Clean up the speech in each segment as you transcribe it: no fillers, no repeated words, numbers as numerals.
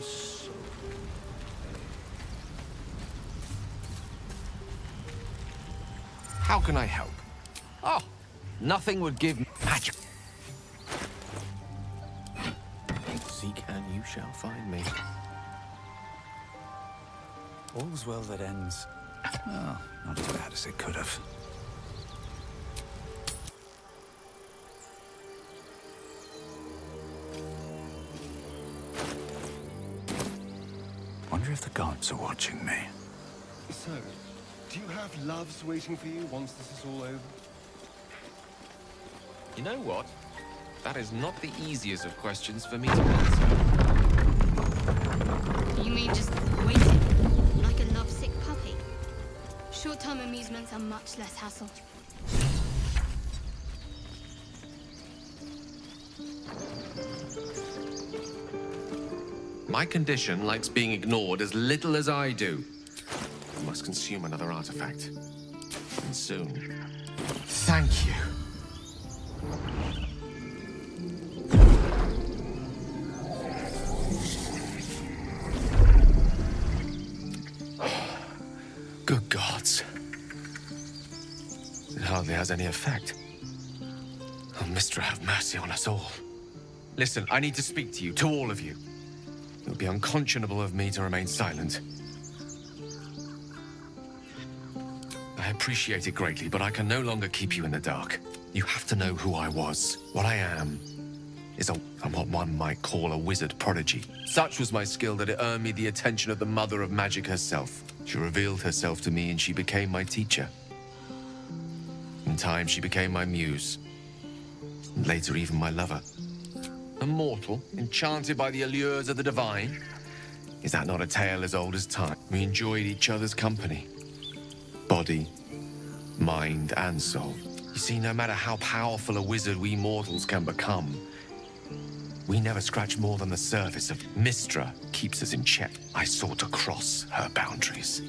soul. How can I help? Oh, nothing would give magic. Seek and you shall find me. All's well that ends. Well, not as bad as it could have. Wonder if the gods are watching me. So, do you have loves waiting for you once this is all over? You know what? That is not the easiest of questions for me to answer. You mean just waiting? Like a lovesick puppy? Short-term amusements are much less hassle. My condition likes being ignored as little as I do. I must consume another artifact. And soon. Thank you. Good gods. It hardly has any effect. Oh, Mystra, have mercy on us all. Listen, I need to speak to you, to all of you. It would be unconscionable of me to remain silent. I appreciate it greatly, but I can no longer keep you in the dark. You have to know who I was. What I am is I'm what one might call a wizard prodigy. Such was my skill that it earned me the attention of the mother of magic herself. She revealed herself to me and she became my teacher. In time, she became my muse. And later, even my lover. A mortal, enchanted by the allures of the divine. Is that not a tale as old as time? We enjoyed each other's company. Body, mind, and soul. You see, no matter how powerful a wizard we mortals can become, we never scratch more than the surface of Mystra keeps us in check. I sought to cross her boundaries.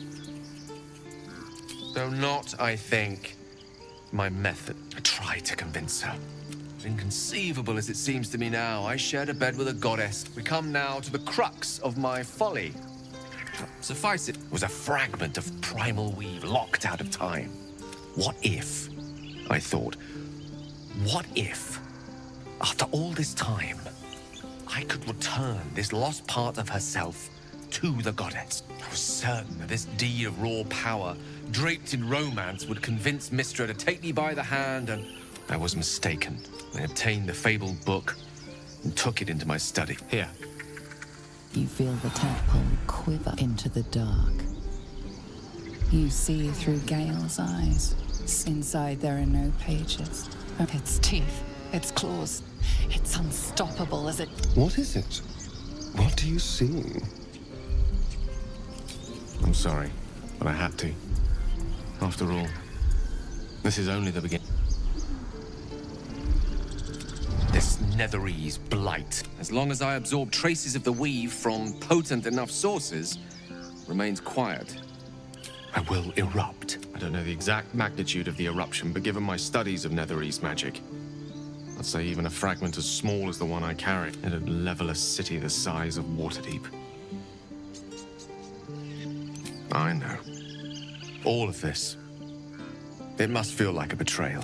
Though not, I think, my method. I tried to convince her. Inconceivable as it seems to me now, I shared a bed with a goddess. We come now to the crux of my folly. Suffice it, was a fragment of primal weave locked out of time. What if, I thought, what if, after all this time, I could return this lost part of herself to the goddess? I was certain that this deed of raw power, draped in romance, would convince Mystra to take me by the hand, and I was mistaken. I obtained the fabled book and took it into my study. Here. You feel the tadpole quiver into the dark. You see through Gale's eyes. Inside there are no pages. Its teeth, its claws. It's unstoppable as it... What is it? What do you see? I'm sorry, but I had to. After all, this is only the beginning. This Netherese blight, as long as I absorb traces of the weave from potent enough sources, remains quiet. I will erupt. I don't know the exact magnitude of the eruption, but given my studies of Netherese magic, I'd say even a fragment as small as the one I carry, it'd level a city the size of Waterdeep. I know. All of this. It must feel like a betrayal.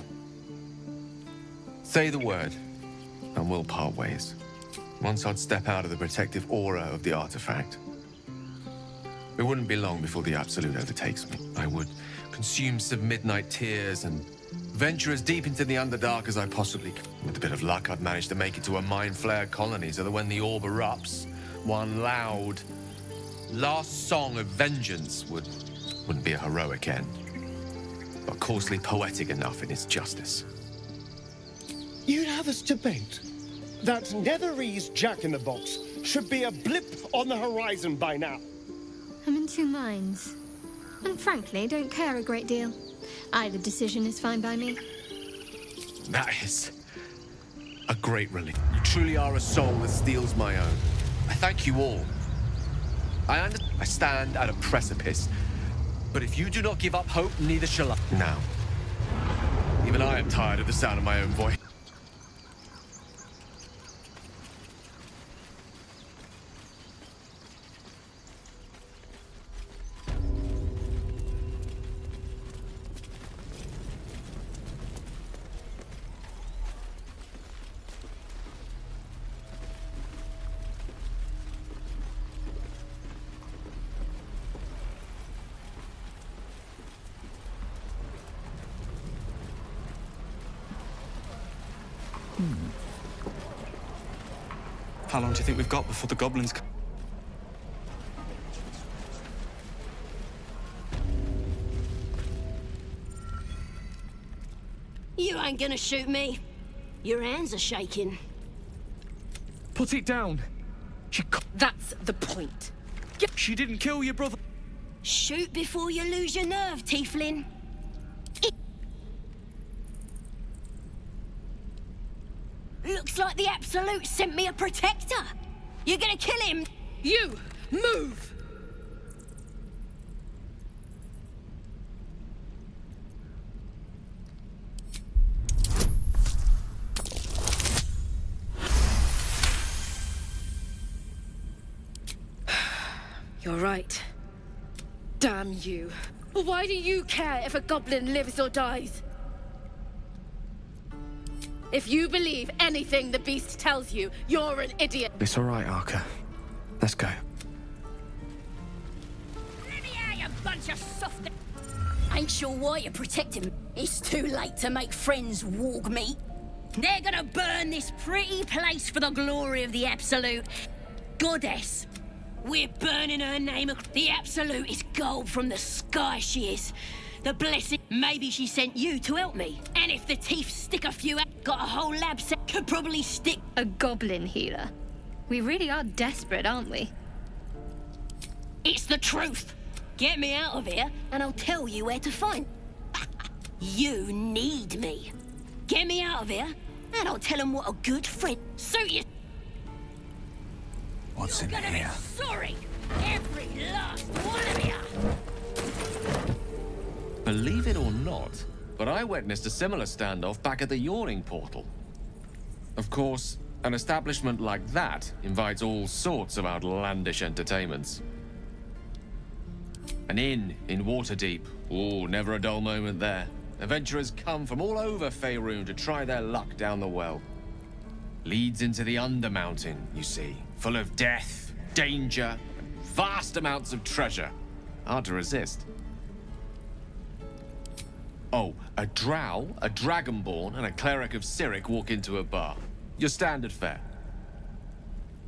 Say the word, and we'll part ways. Once I'd step out of the protective aura of the artifact. It wouldn't be long before the Absolute overtakes me. I would consume some midnight tears and venture as deep into the Underdark as I possibly could. With a bit of luck, I'd manage to make it to a mind-flared colony so that when the orb erupts, one loud, last song of vengeance wouldn't be a heroic end, but coarsely poetic enough in its justice. You'd have us debate that Netherese Jack-in-the-Box should be a blip on the horizon by now. I'm in two minds. And frankly, don't care a great deal. Either decision is fine by me. That is a great relief. You truly are a soul that steals my own. I thank you all. I stand at a precipice, but if you do not give up hope, neither shall I. Now, even I am tired of the sound of my own voice. How long do you think we've got before the goblins come? You ain't gonna shoot me. Your hands are shaking. Put it down! That's the point. She didn't kill your brother! Shoot before you lose your nerve, Tiefling. Looks like the Absolute sent me a protector. You're gonna kill him? You, move! You're right. Damn you. Why do you care if a goblin lives or dies? If you believe anything the beast tells you, you're an idiot. It's all right, Arca. Let's go. You bunch of soft... Ain't sure why you protect him. It's too late to make friends, warg meat. They're gonna burn this pretty place for the glory of the Absolute. Goddess. We're burning her name. The Absolute is gold from the sky, she is. The blessing. Maybe she sent you to help me. And if the teeth stick a few out, got a whole lab set, could probably stick A goblin healer. We really are desperate, aren't we? It's the truth. Get me out of here, and I'll tell you where to find. You need me. Get me out of here, and I'll tell him what a good friend. Suit you. What's You're in gonna here? be sorry. Every last one of you. Believe it or not, but I witnessed a similar standoff back at the Yawning Portal. Of course, an establishment like that invites all sorts of outlandish entertainments. An inn in Waterdeep. Oh, never a dull moment there. Adventurers come from all over Faerun to try their luck down the well. Leads into the Undermountain, you see, full of death, danger, and vast amounts of treasure. Hard to resist. Oh, a drow, a Dragonborn, and a cleric of Cyric walk into a bar. Your standard fare.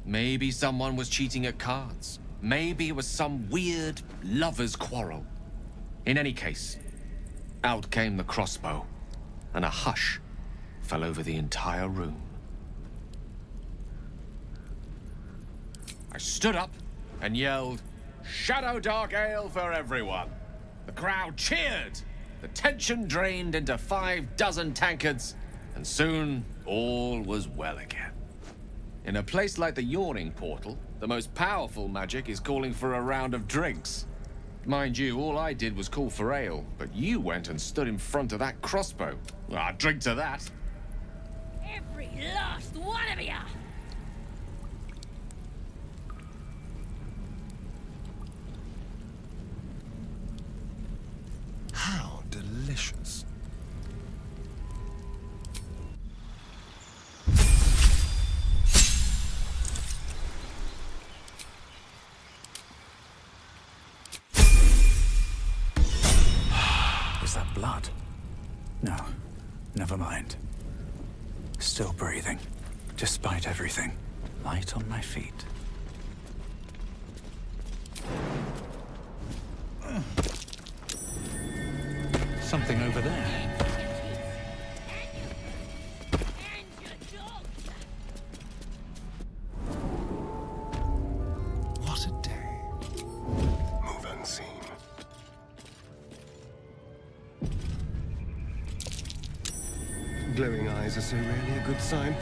Maybe someone was cheating at cards. Maybe it was some weird lover's quarrel. In any case, out came the crossbow, and a hush fell over the entire room. I stood up and yelled, "Shadow Dark Ale for everyone!" The crowd cheered. The tension drained into 6 tankards, and soon all was well again. In a place like the Yawning Portal, the most powerful magic is calling for a round of drinks. Mind you, all I did was call for ale, but you went and stood in front of that crossbow. Well, I'd drink to that. Every last one of you. How delicious. Is that blood? No, never mind. Still breathing, despite everything. Light on my feet. Something over there. What a day. Move unseen. Glowing eyes are so rarely a good sign.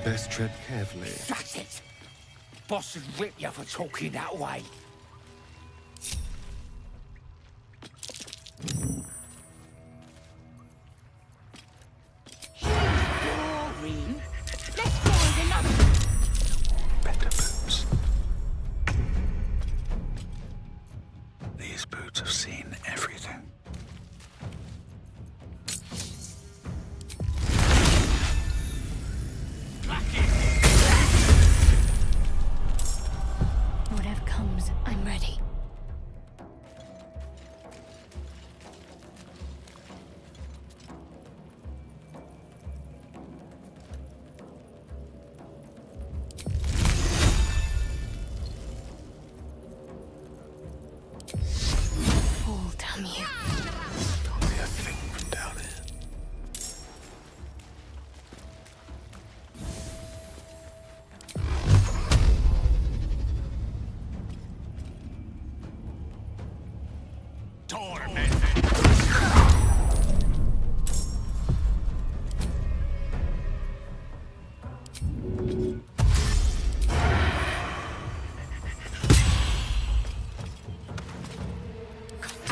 Best tread carefully. That's it. Boss would whip you for talking that way. Boring. Let's find another. Better boots. These boots have seen everything. Whatever comes, Damn you. Can't be a thing from down here.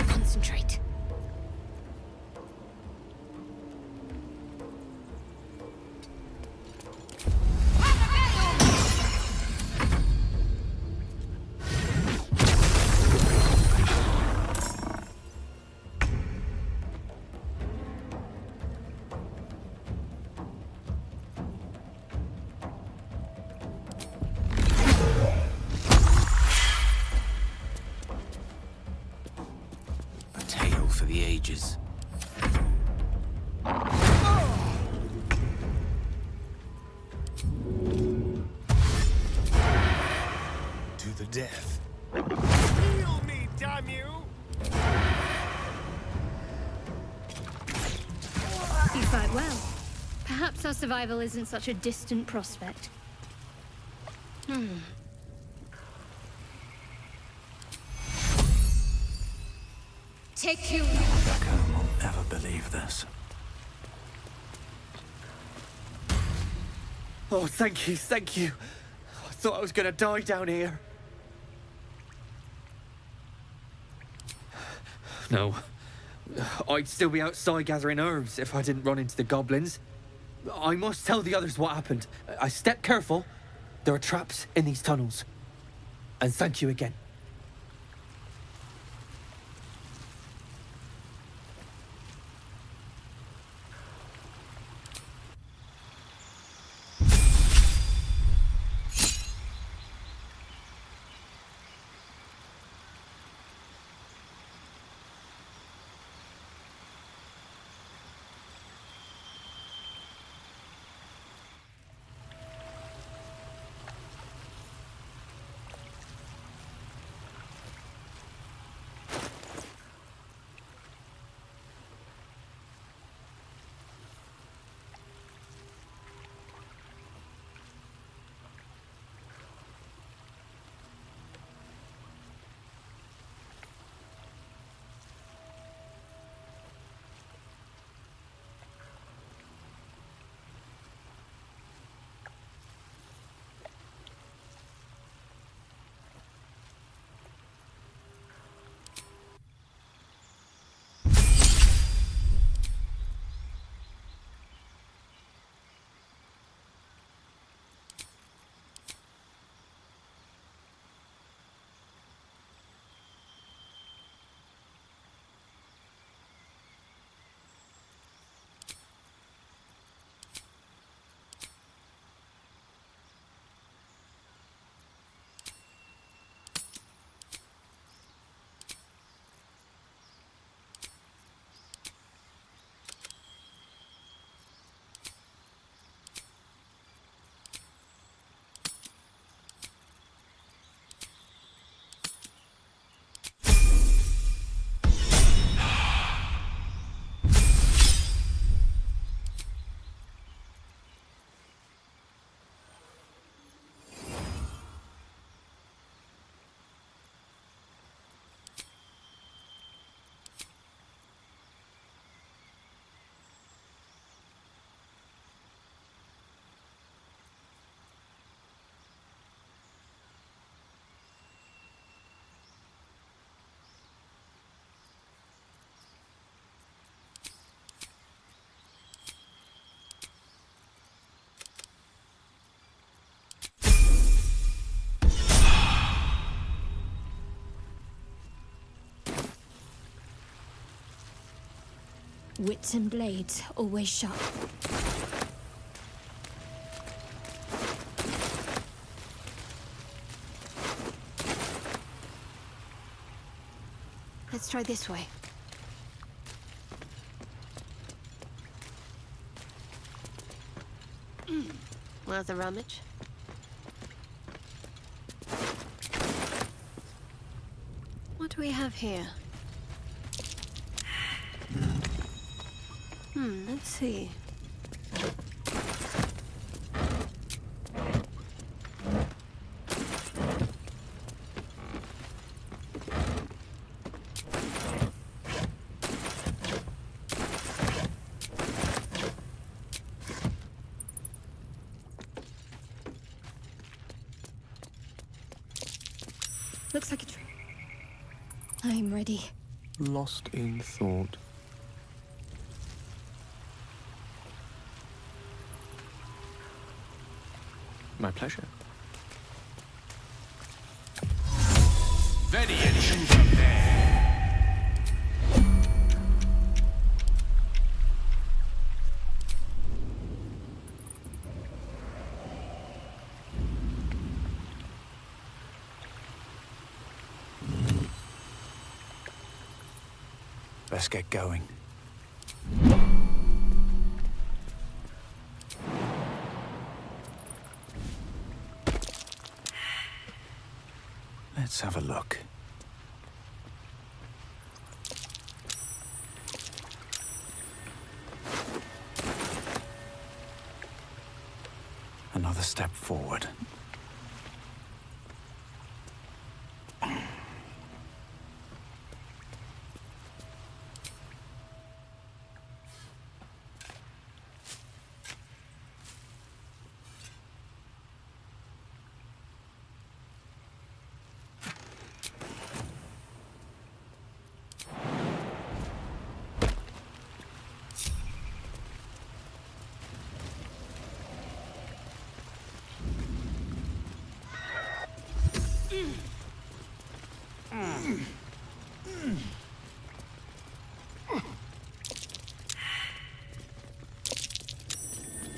Concentrate. A tale for the ages. To the death. Heal me, damn you! You fight well. Perhaps our survival isn't such a distant prospect. Take you. Draig'kor will never believe this. Oh, thank you, thank you. I thought I was gonna die down here. No. I'd still be outside gathering herbs if I didn't run into the goblins. I must tell the others what happened. I stepped careful. There are traps in these tunnels. And thank you again. Wits and blades, always sharp. Let's try this way. Worth a rummage. What do we have here? Let's see. Looks like a tree. I'm ready. Lost in thought. My pleasure. Very unusual there. Let's get going. Let's have a look. Another step forward.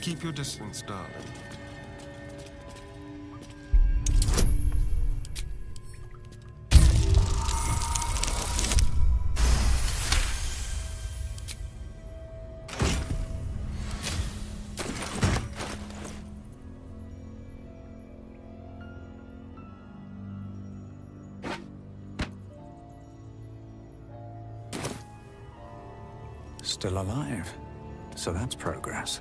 Keep your distance, darling. Still alive. So that's progress.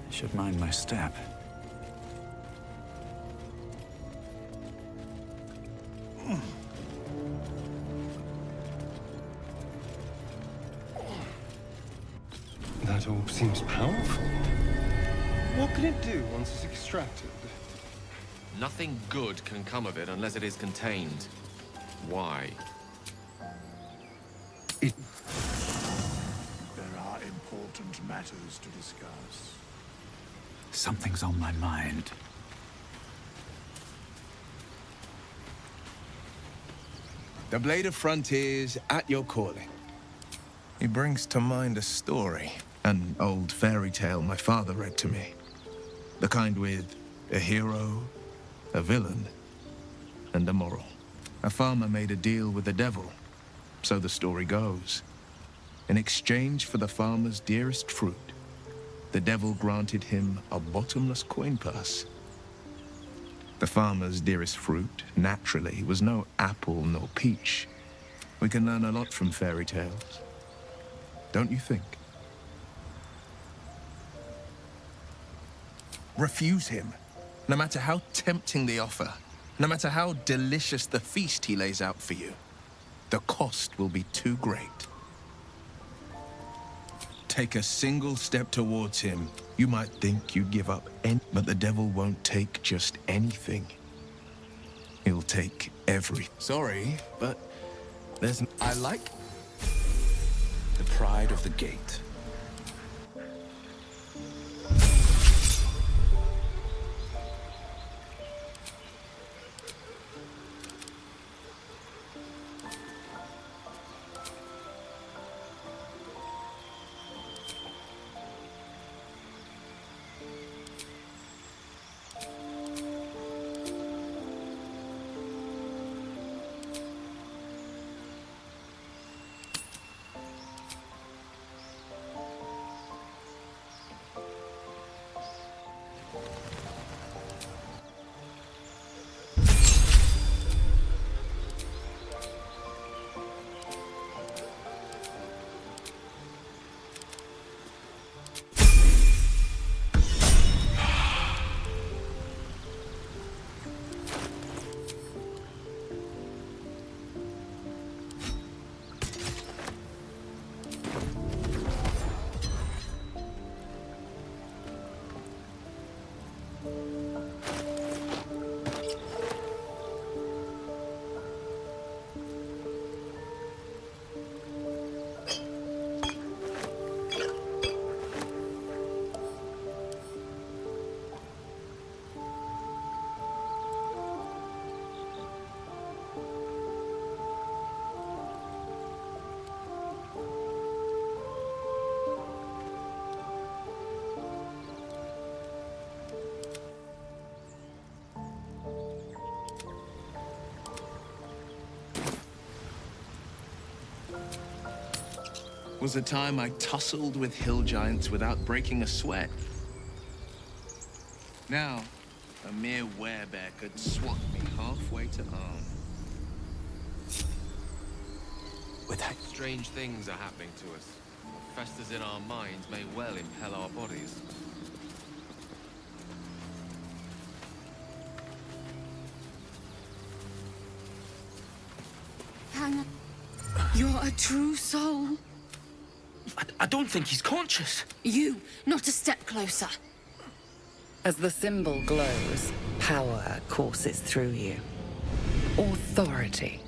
Should mind my step. That orb seems powerful. What can it do once it's extracted? Nothing good can come of it unless it is contained. Why? There are important matters to discuss. Something's on my mind. The Blade of Frontiers at your calling. He brings to mind a story, an old fairy tale my father read to me. The kind with a hero, a villain, and a moral. A farmer made a deal with the devil, so the story goes. In exchange for the farmer's dearest fruit, the devil granted him a bottomless coin purse. The farmer's dearest fruit, naturally, was no apple nor peach. We can learn a lot from fairy tales. Don't you think? Refuse him, no matter how tempting the offer, no matter how delicious the feast he lays out for you. The cost will be too great. Take a single step towards him. You might think you'd give up but the devil won't take just anything. He'll take everything. Sorry, but I like The pride of the gate. Was a time I tussled with hill giants without breaking a sweat. Now, a mere werebear could swat me halfway to arm. Strange things are happening to us. What festers in our minds may well impel our bodies. Hang on. You're a true soul. I don't think he's conscious. You, not a step closer. As the symbol glows, power courses through you. Authority.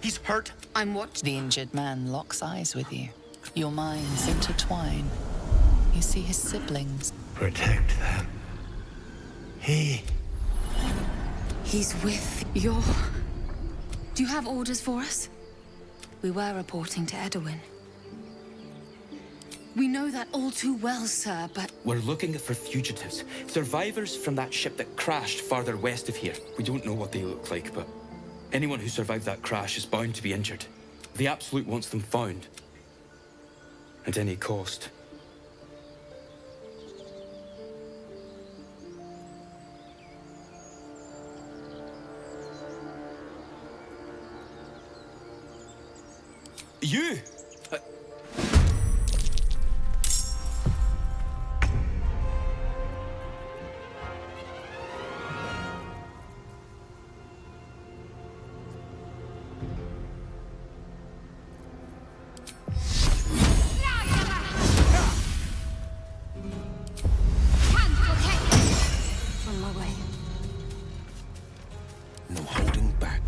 He's hurt. I'm watching. The injured man locks eyes with you. Your minds intertwine. You see his siblings. Protect them. He's with your... Do you have orders for us? We were reporting to Edwin. We know that all too well, sir, but... We're looking for fugitives. Survivors from that ship that crashed farther west of here. We don't know what they look like, but anyone who survived that crash is bound to be injured. The Absolute wants them found. At any cost. You! On my way. No holding back.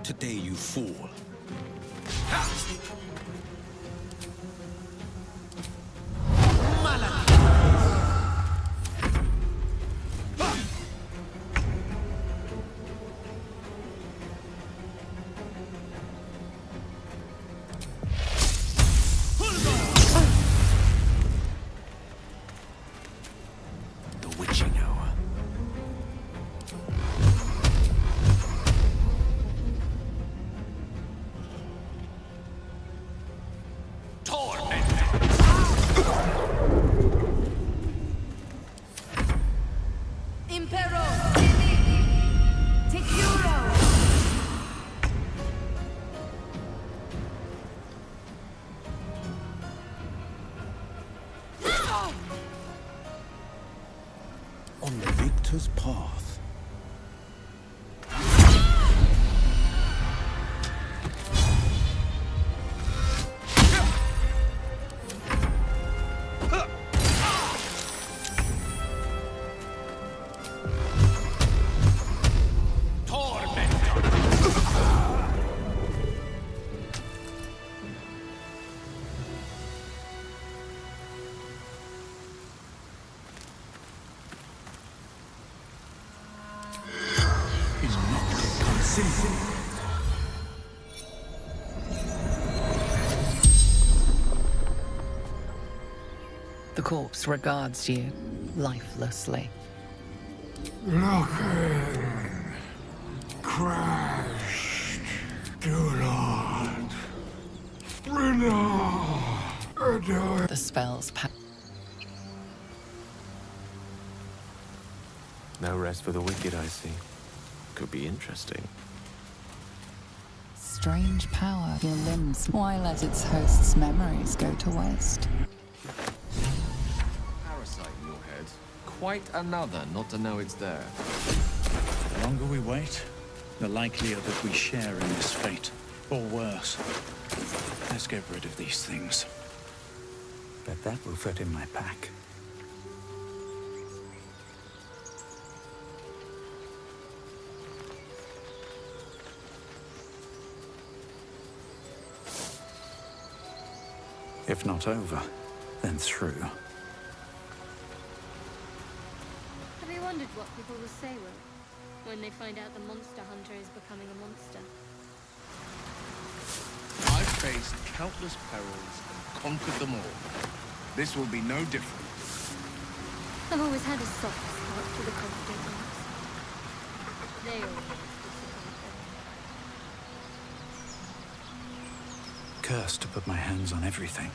Today you fall. The witching hour. Impero! Securo! On the victor's path. The corpse regards you lifelessly. Looking. Crashed. Do not. Adore. The spell's power. No rest for the wicked, I see. Could be interesting. Strange power. Your limbs. Why let its host's memories go to waste? Parasite in your head. Quite another not to know it's there. The longer we wait, the likelier that we share in this fate. Or worse. Let's get rid of these things. Bet that will fit in my pack. If not over, then through. Have you wondered what people will say when they find out the monster hunter is becoming a monster? I've faced countless perils and conquered them all. This will be no different. I've always had a soft spot for the confident ones. They always disappoint them. Cursed to put my hands on everything.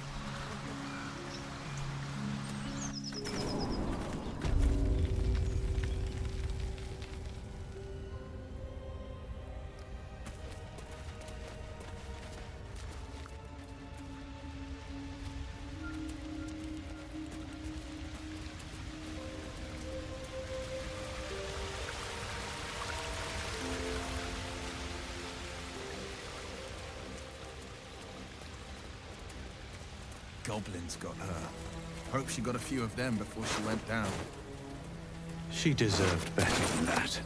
Goblins got her. Hope she got a few of them before she went down. She deserved better than that.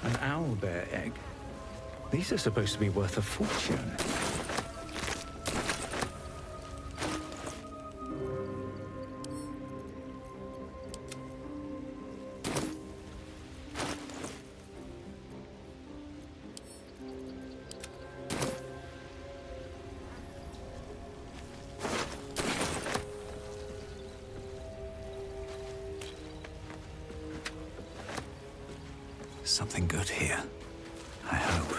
An owlbear egg? These are supposed to be worth a fortune. Something good here, I hope.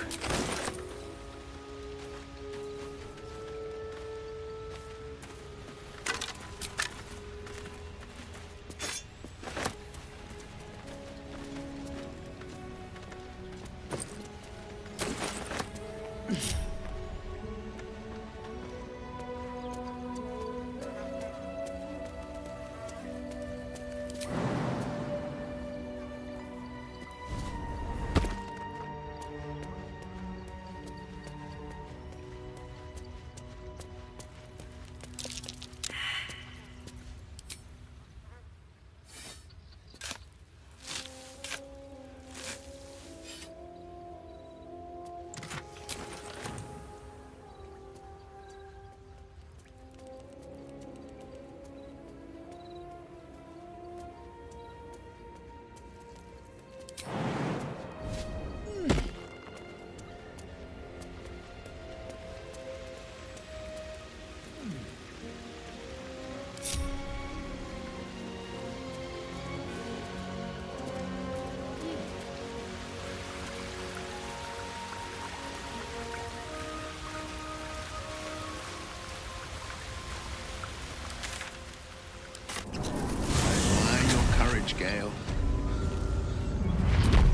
Gale.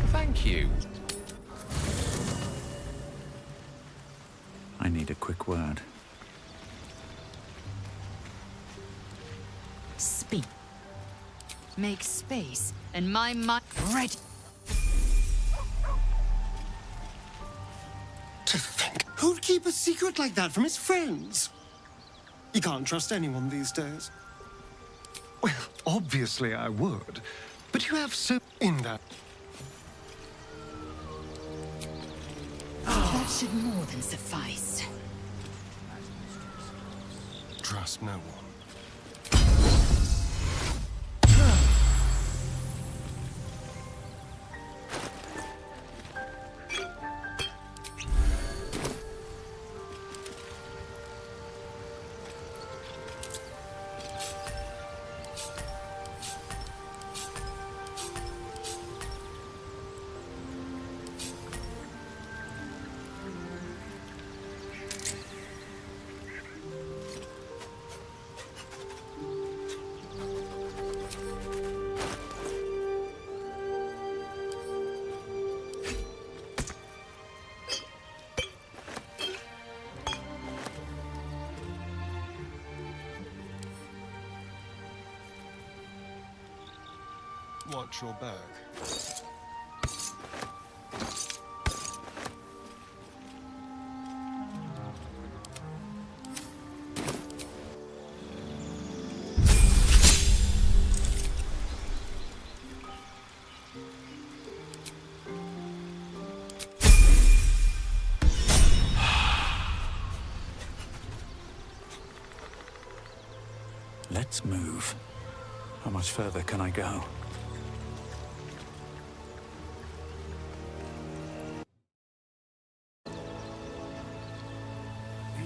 Thank you. I need a quick word. Speak. Make space, and my mind ready. To think, who'd keep a secret like that from his friends? You can't trust anyone these days. Well, obviously I would, but you have so in that. That should more than suffice. Trust no one. Watch your back. Let's move. How much further can I go?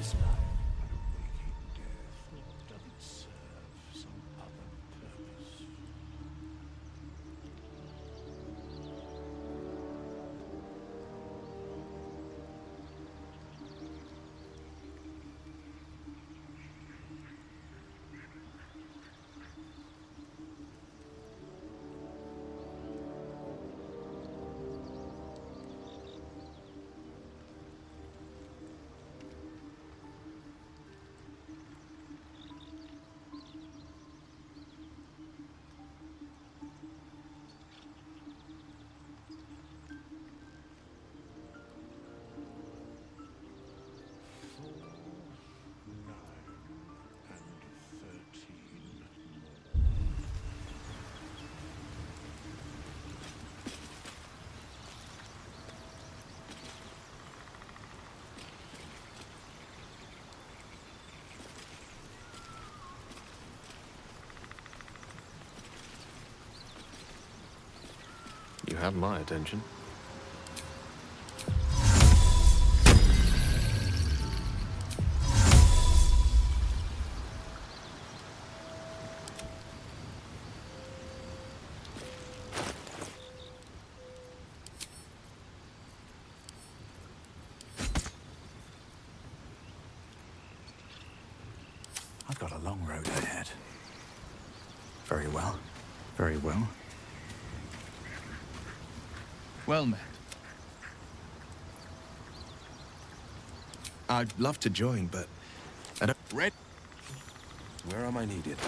this life but a waking death, or does it serve some other purpose? You have my attention. I've got a long road ahead. Very well. Very well. Well met. I'd love to join, but I don't... Red. Where am I needed?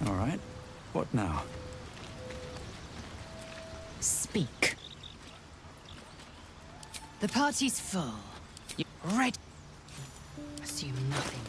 All right. What now? Speak. The party's full. You ready? Assume nothing.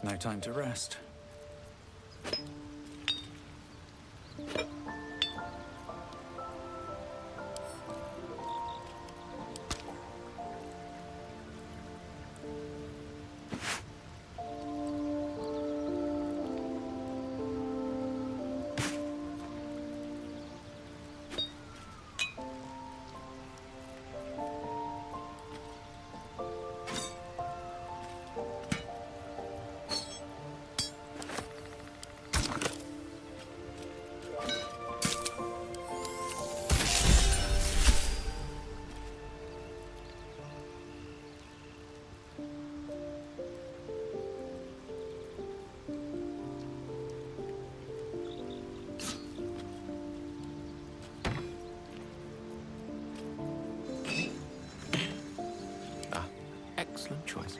No time to rest. Excellent choice.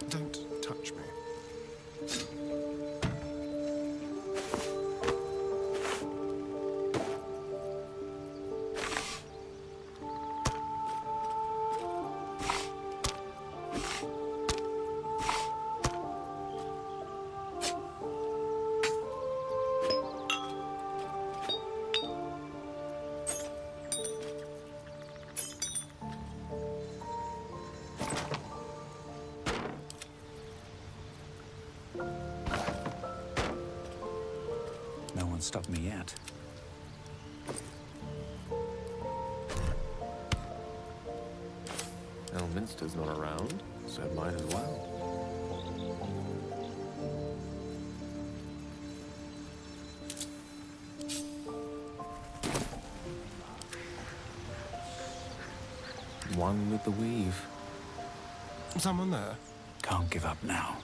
Don't touch me. can't stop me yet. Elminster's not around, so it might as well. One with the weave. Someone there? Can't give up now.